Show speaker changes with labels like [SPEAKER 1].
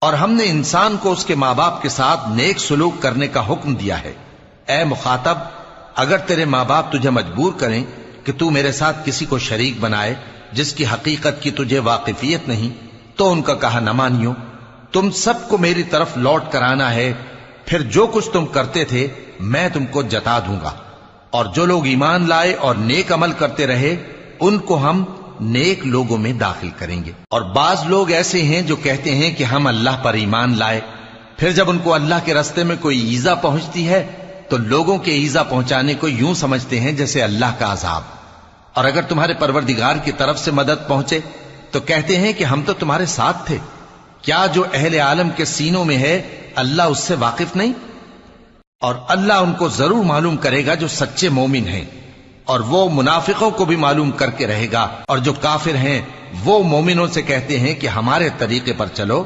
[SPEAKER 1] اور ہم نے انسان کو اس کے ماں باپ کے ساتھ نیک سلوک کرنے کا حکم دیا ہے۔ اے مخاطب، اگر تیرے ماں باپ تجھے مجبور کریں کہ تو میرے ساتھ کسی کو شریک بنائے جس کی حقیقت کی تجھے واقفیت نہیں، تو ان کا کہا نہ مانیو۔ تم سب کو میری طرف لوٹ کر آنا ہے، پھر جو کچھ تم کرتے تھے میں تم کو جتا دوں گا۔ اور جو لوگ ایمان لائے اور نیک عمل کرتے رہے ان کو ہم نیک لوگوں میں داخل کریں گے۔ اور بعض لوگ ایسے ہیں جو کہتے ہیں کہ ہم اللہ پر ایمان لائے، پھر جب ان کو اللہ کے راستے میں کوئی ایذا پہنچتی ہے تو لوگوں کے ایذا پہنچانے کو یوں سمجھتے ہیں جیسے اللہ کا عذاب۔ اور اگر تمہارے پروردگار کی طرف سے مدد پہنچے تو کہتے ہیں کہ ہم تو تمہارے ساتھ تھے۔ کیا جو اہل عالم کے سینوں میں ہے اللہ اس سے واقف نہیں؟ اور اللہ ان کو ضرور معلوم کرے گا جو سچے مومن ہیں، اور وہ منافقوں کو بھی معلوم کر کے رہے گا۔ اور جو کافر ہیں وہ مومنوں سے کہتے ہیں کہ ہمارے طریقے پر چلو